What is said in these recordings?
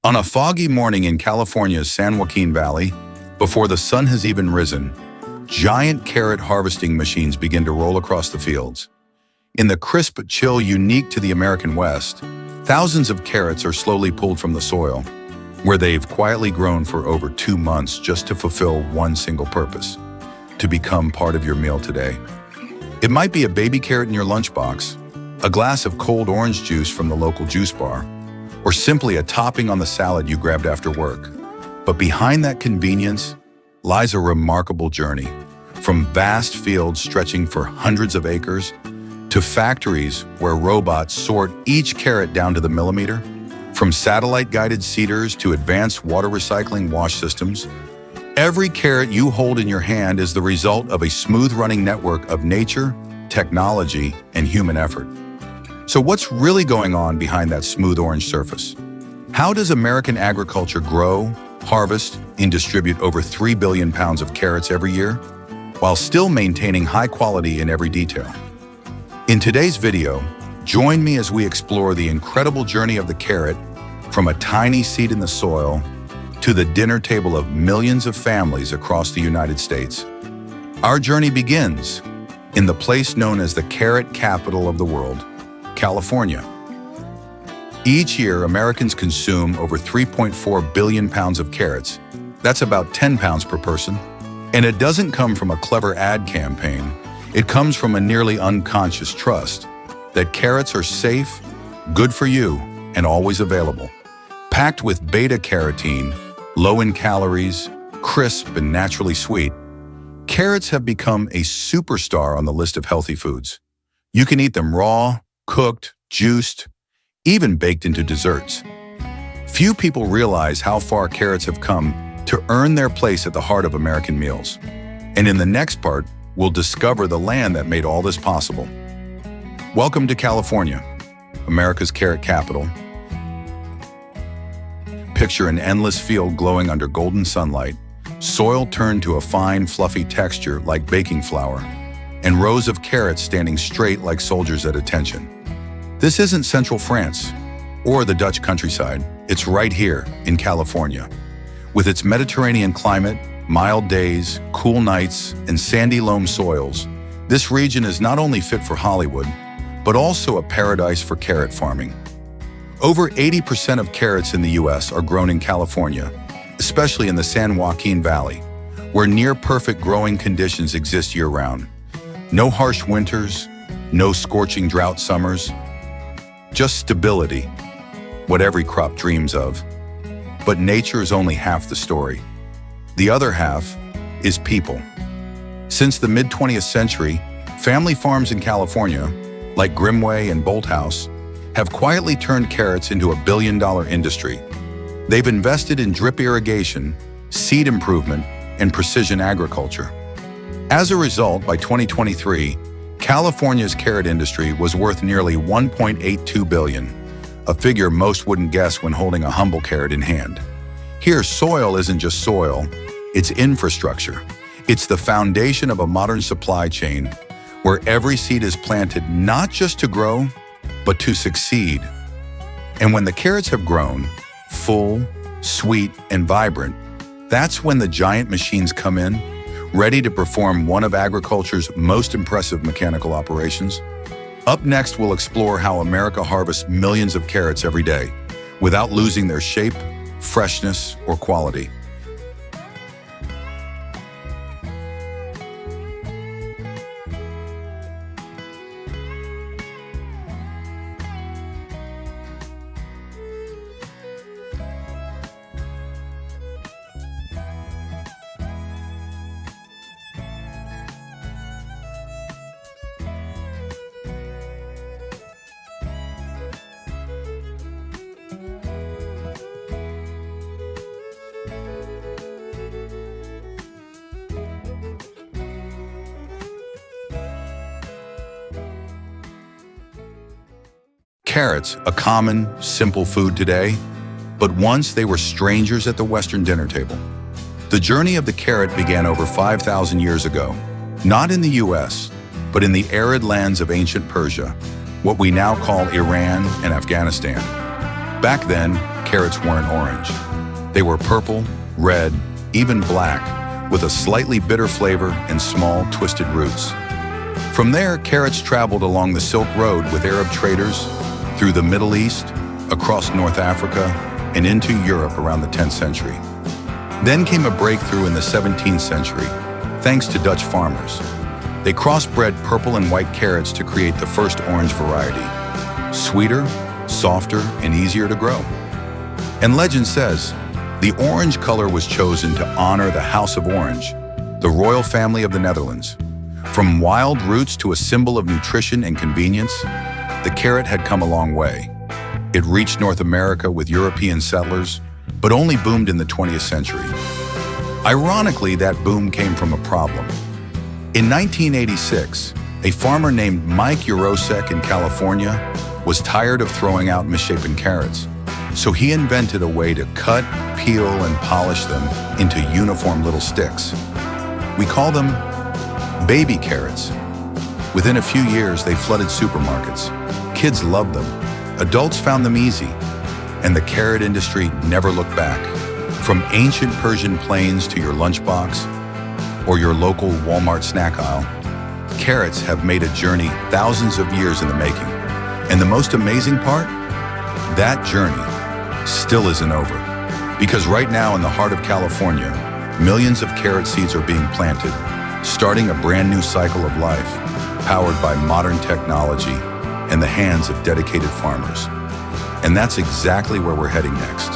On a foggy morning in California's San Joaquin Valley, before the sun has even risen, giant carrot harvesting machines begin to roll across the fields. In the crisp chill unique to the American West, thousands of carrots are slowly pulled from the soil, where they've quietly grown for over 2 months just to fulfill one single purpose: to become part of your meal today. It might be a baby carrot in your lunchbox, a glass of cold orange juice from the local juice bar, or simply a topping on the salad you grabbed after work. But behind that convenience lies a remarkable journey, from vast fields stretching for hundreds of acres to factories where robots sort each carrot down to the millimeter. From satellite-guided seeders to advanced water recycling wash systems, every carrot you hold in your hand is the result of a smooth-running network of nature, technology, and human effort. So what's really going on behind that smooth orange surface? How does American agriculture grow, harvest, and distribute over 3 billion pounds of carrots every year, while still maintaining high quality in every detail? In today's video, join me as we explore the incredible journey of the carrot, from a tiny seed in the soil to the dinner table of millions of families across the United States. Our journey begins in the place known as the carrot capital of the world, California. Each year, Americans consume over 3.4 billion pounds of carrots. That's about 10 pounds per person. And it doesn't come from a clever ad campaign. It comes from a nearly unconscious trust that carrots are safe, good for you, and always available. Packed with beta-carotene, low in calories, crisp and naturally sweet, carrots have become a superstar on the list of healthy foods. You can eat them raw, cooked, juiced, even baked into desserts. Few people realize how far carrots have come to earn their place at the heart of American meals. And in the next part, we'll discover the land that made all this possible. Welcome to California, America's carrot capital. Picture an endless field glowing under golden sunlight, soil turned to a fine, fluffy texture like baking flour, and rows of carrots standing straight like soldiers at attention. This isn't Central France or the Dutch countryside. It's right here in California. With its Mediterranean climate, mild days, cool nights, and sandy loam soils, this region is not only fit for Hollywood, but also a paradise for carrot farming. Over 80% of carrots in the US are grown in California, especially in the San Joaquin Valley, where near-perfect growing conditions exist year-round. No harsh winters, no scorching drought summers, just stability, what every crop dreams of. But nature is only half the story. The other half is people. Since the mid-20th century, family farms in California, like Grimway and Bolthouse, have quietly turned carrots into a billion-dollar industry. They've invested in drip irrigation, seed improvement, and precision agriculture. As a result, by 2023, California's carrot industry was worth nearly $1.82 billion, a figure most wouldn't guess when holding a humble carrot in hand. Here, soil isn't just soil, it's infrastructure. It's the foundation of a modern supply chain where every seed is planted not just to grow, but to succeed. And when the carrots have grown, full, sweet, and vibrant, that's when the giant machines come in, ready to perform one of agriculture's most impressive mechanical operations. Up next, we'll explore how America harvests millions of carrots every day without losing their shape, freshness, or quality. Carrots, a common, simple food today, but once they were strangers at the Western dinner table. The journey of the carrot began over 5,000 years ago, not in the US, but in the arid lands of ancient Persia, what we now call Iran and Afghanistan. Back then, carrots weren't orange. They were purple, red, even black, with a slightly bitter flavor and small, twisted roots. From there, carrots traveled along the Silk Road with Arab traders, through the Middle East, across North Africa, and into Europe around the 10th century. Then came a breakthrough in the 17th century, thanks to Dutch farmers. They crossbred purple and white carrots to create the first orange variety. Sweeter, softer, and easier to grow. And legend says, the orange color was chosen to honor the House of Orange, the royal family of the Netherlands. From wild roots to a symbol of nutrition and convenience, the carrot had come a long way. It reached North America with European settlers, but only boomed in the 20th century. Ironically, that boom came from a problem. In 1986, a farmer named Mike Jurosek in California was tired of throwing out misshapen carrots. So he invented a way to cut, peel, and polish them into uniform little sticks. We call them baby carrots. Within a few years, they flooded supermarkets. Kids loved them. Adults found them easy. And the carrot industry never looked back. From ancient Persian plains to your lunchbox or your local Walmart snack aisle, carrots have made a journey thousands of years in the making. And the most amazing part? That journey still isn't over. Because right now in the heart of California, millions of carrot seeds are being planted, starting a brand new cycle of life, powered by modern technology and the hands of dedicated farmers. And that's exactly where we're heading next.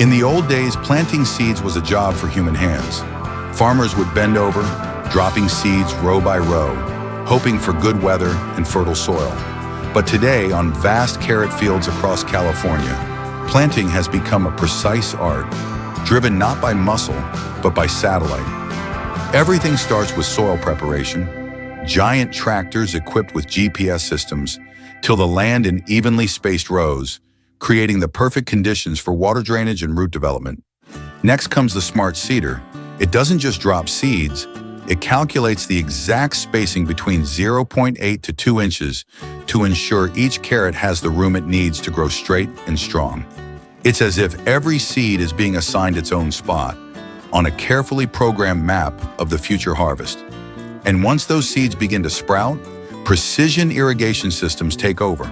In the old days, planting seeds was a job for human hands. Farmers would bend over, dropping seeds row by row, hoping for good weather and fertile soil. But today, on vast carrot fields across California, planting has become a precise art, driven not by muscle, but by satellite. Everything starts with soil preparation, giant tractors equipped with GPS systems, till the land in evenly spaced rows, creating the perfect conditions for water drainage and root development. Next comes the smart seeder. It doesn't just drop seeds, it calculates the exact spacing between 0.8 to 2 inches to ensure each carrot has the room it needs to grow straight and strong. It's as if every seed is being assigned its own spot on a carefully programmed map of the future harvest. And once those seeds begin to sprout, precision irrigation systems take over,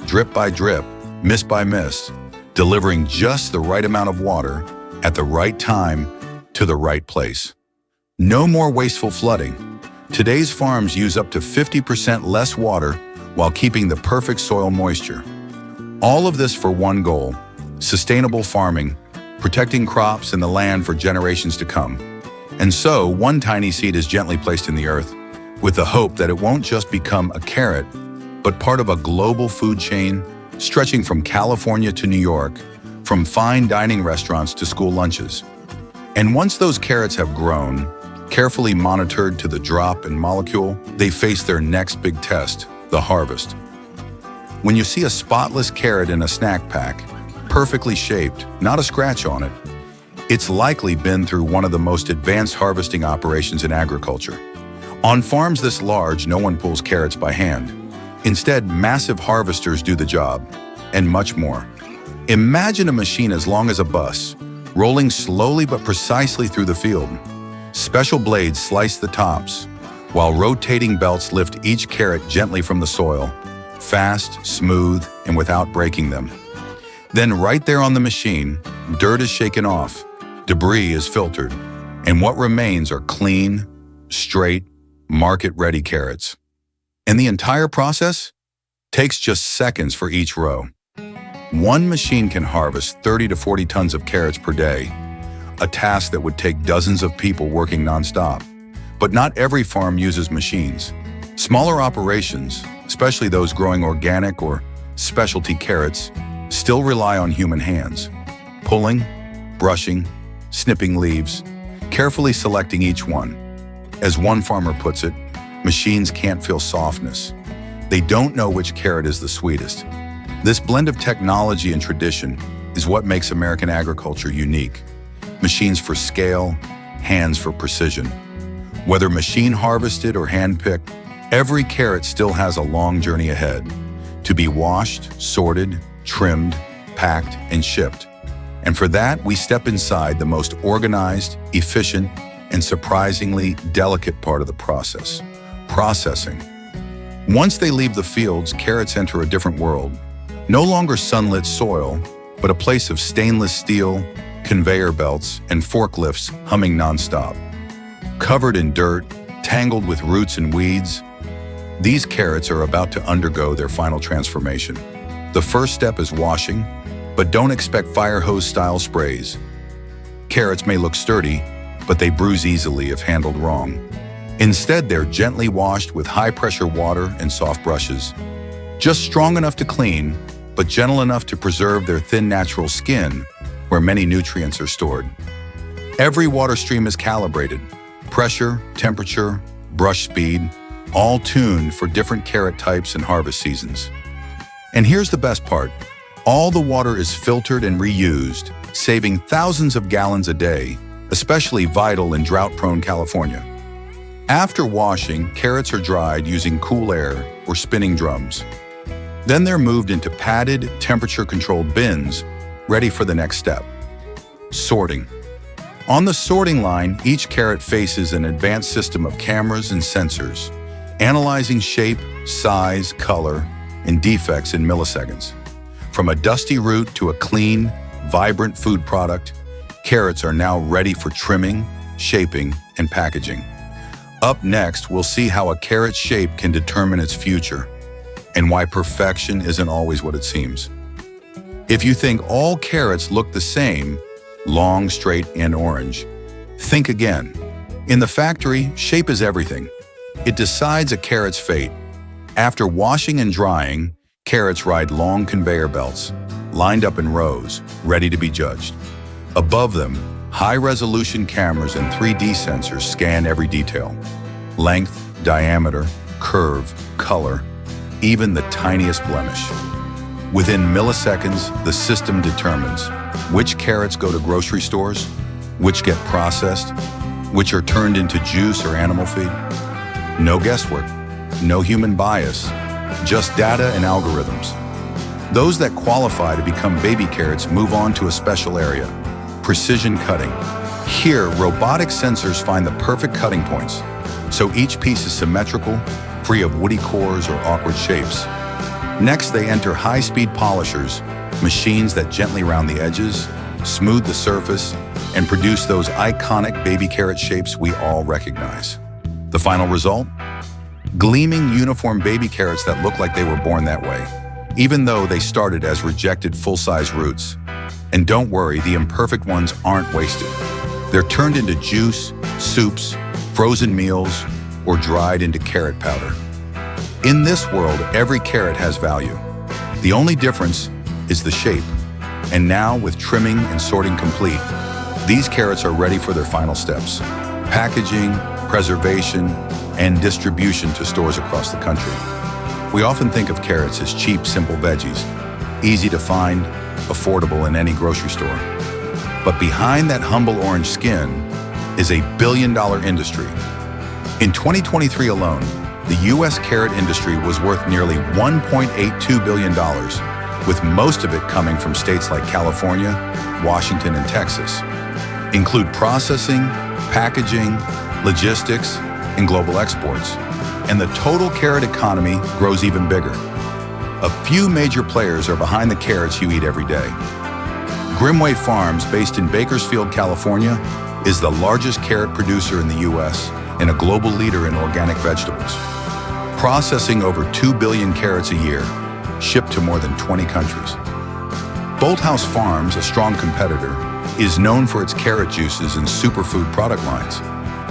drip by drip, mist by mist, delivering just the right amount of water at the right time to the right place. No more wasteful flooding. Today's farms use up to 50% less water while keeping the perfect soil moisture. All of this for one goal: sustainable farming, protecting crops and the land for generations to come. And so, one tiny seed is gently placed in the earth, with the hope that it won't just become a carrot, but part of a global food chain stretching from California to New York, from fine dining restaurants to school lunches. And once those carrots have grown, carefully monitored to the drop and molecule, they face their next big test, the harvest. When you see a spotless carrot in a snack pack, perfectly shaped, not a scratch on it, it's likely been through one of the most advanced harvesting operations in agriculture. On farms this large, no one pulls carrots by hand. Instead, massive harvesters do the job, and much more. Imagine a machine as long as a bus, rolling slowly but precisely through the field. Special blades slice the tops, while rotating belts lift each carrot gently from the soil, fast, smooth, and without breaking them. Then right there on the machine, dirt is shaken off, debris is filtered, and what remains are clean, straight, market-ready carrots. And the entire process takes just seconds for each row. One machine can harvest 30 to 40 tons of carrots per day, a task that would take dozens of people working nonstop. But not every farm uses machines. Smaller operations, especially those growing organic or specialty carrots, still rely on human hands, pulling, brushing, snipping leaves, carefully selecting each one. As one farmer puts it, machines can't feel softness. They don't know which carrot is the sweetest. This blend of technology and tradition is what makes American agriculture unique. Machines for scale, hands for precision. Whether machine harvested or hand-picked, every carrot still has a long journey ahead to be washed, sorted, trimmed, packed, and shipped. And for that, we step inside the most organized, efficient, and surprisingly delicate part of the process: processing. Once they leave the fields, carrots enter a different world. No longer sunlit soil, but a place of stainless steel, conveyor belts, and forklifts humming nonstop. Covered in dirt, tangled with roots and weeds, these carrots are about to undergo their final transformation. The first step is washing, but don't expect fire hose-style sprays. Carrots may look sturdy, but they bruise easily if handled wrong. Instead, they're gently washed with high-pressure water and soft brushes. Just strong enough to clean, but gentle enough to preserve their thin natural skin, where many nutrients are stored. Every water stream is calibrated: pressure, temperature, brush speed, all tuned for different carrot types and harvest seasons. And here's the best part: all the water is filtered and reused, saving thousands of gallons a day, especially vital in drought-prone California. After washing, carrots are dried using cool air or spinning drums. Then they're moved into padded, temperature-controlled bins, ready for the next step: sorting. On the sorting line, each carrot faces an advanced system of cameras and sensors, analyzing shape, size, color, and defects in milliseconds. From a dusty root to a clean, vibrant food product, carrots are now ready for trimming, shaping, and packaging. Up next, we'll see how a carrot's shape can determine its future, and why perfection isn't always what it seems. If you think all carrots look the same, long, straight, and orange, think again. In the factory, shape is everything. It decides a carrot's fate. After washing and drying, carrots ride long conveyor belts, lined up in rows, ready to be judged. Above them, high-resolution cameras and 3D sensors scan every detail: length, diameter, curve, color, even the tiniest blemish. Within milliseconds, the system determines which carrots go to grocery stores, which get processed, which are turned into juice or animal feed. No guesswork, no human bias, just data and algorithms. Those that qualify to become baby carrots move on to a special area: precision cutting. Here, robotic sensors find the perfect cutting points, so each piece is symmetrical, free of woody cores or awkward shapes. Next, they enter high-speed polishers, machines that gently round the edges, smooth the surface, and produce those iconic baby carrot shapes we all recognize. The final result? Gleaming, uniform baby carrots that look like they were born that way, even though they started as rejected full-size roots. And don't worry, the imperfect ones aren't wasted. They're turned into juice, soups, frozen meals, or dried into carrot powder. In this world, every carrot has value. The only difference is the shape. And now, with trimming and sorting complete, these carrots are ready for their final steps: packaging, preservation, and distribution to stores across the country. We often think of carrots as cheap, simple veggies, easy to find, affordable in any grocery store. But behind that humble orange skin is a billion-dollar industry. In 2023 alone, the U.S. carrot industry was worth nearly $1.82 billion, with most of it coming from states like California, Washington, and Texas. Include processing, packaging, logistics, and global exports. And the total carrot economy grows even bigger. A few major players are behind the carrots you eat every day. Grimway Farms, based in Bakersfield, California, is the largest carrot producer in the U.S. and a global leader in organic vegetables, processing over 2 billion carrots a year, shipped to more than 20 countries. Bolthouse Farms, a strong competitor, is known for its carrot juices and superfood product lines.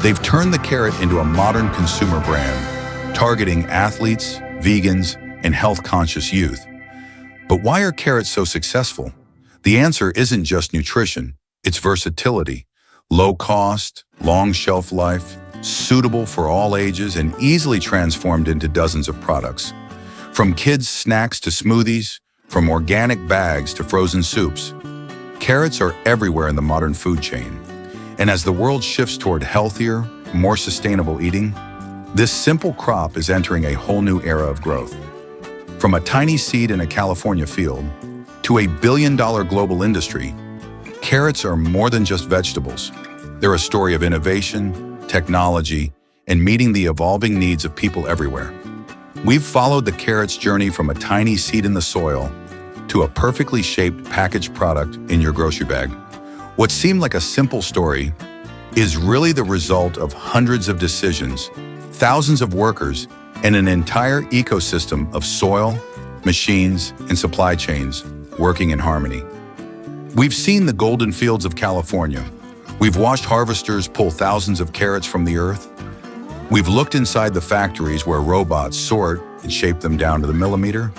They've turned the carrot into a modern consumer brand, targeting athletes, vegans, and health-conscious youth. But why are carrots so successful? The answer isn't just nutrition, it's versatility. Low cost, long shelf life, suitable for all ages, and easily transformed into dozens of products. From kids' snacks to smoothies, from organic bags to frozen soups, carrots are everywhere in the modern food chain. And as the world shifts toward healthier, more sustainable eating, this simple crop is entering a whole new era of growth. From a tiny seed in a California field, To a billion-dollar global industry, carrots are more than just vegetables. They're a story of innovation, technology, and meeting the evolving needs of people everywhere. We've followed the carrot's journey from a tiny seed in the soil to a perfectly shaped packaged product in your grocery bag. What seemed like a simple story is really the result of hundreds of decisions, thousands of workers, and an entire ecosystem of soil, machines, and supply chains working in harmony. We've seen the golden fields of California. We've watched harvesters pull thousands of carrots from the earth. We've looked inside the factories where robots sort and shape them down to the millimeter.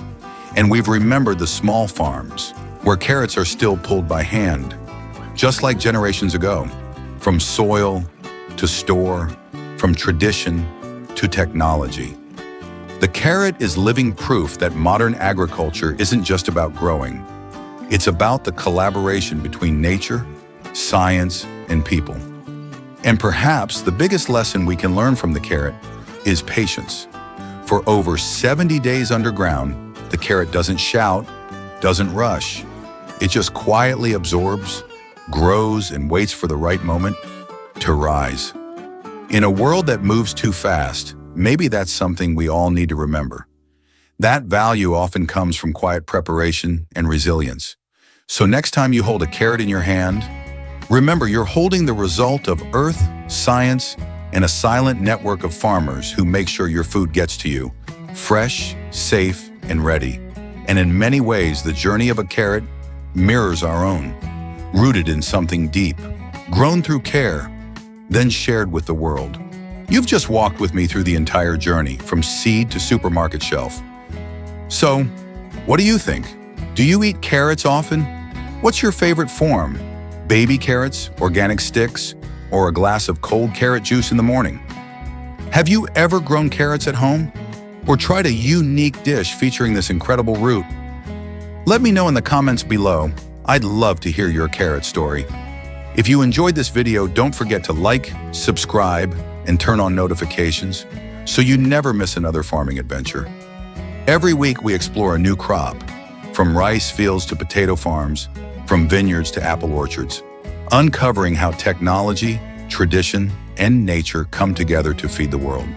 And we've remembered the small farms where carrots are still pulled by hand, just like generations ago, from soil to store, from tradition to technology. The carrot is living proof that modern agriculture isn't just about growing. It's about the collaboration between nature, science, and people. And perhaps the biggest lesson we can learn from the carrot is patience. For over 70 days underground, the carrot doesn't shout, doesn't rush. It just quietly absorbs, grows, and waits for the right moment to rise. In a world that moves too fast, maybe that's something we all need to remember. That value often comes from quiet preparation and resilience. So next time you hold a carrot in your hand, remember you're holding the result of earth, science, and a silent network of farmers who make sure your food gets to you, fresh, safe, and ready. And in many ways, the journey of a carrot mirrors our own, rooted in something deep, grown through care, then shared with the world. You've just walked with me through the entire journey, from seed to supermarket shelf. So, what do you think? Do you eat carrots often? What's your favorite form? Baby carrots, organic sticks, or a glass of cold carrot juice in the morning? Have you ever grown carrots at home? Or tried a unique dish featuring this incredible root? Let me know in the comments below. I'd love to hear your carrot story. If you enjoyed this video, don't forget to like, subscribe, and turn on notifications so you never miss another farming adventure. Every week we explore a new crop, from rice fields to potato farms, from vineyards to apple orchards, uncovering how technology, tradition, and nature come together to feed the world.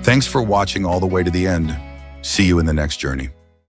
Thanks for watching all the way to the end. See you in the next journey.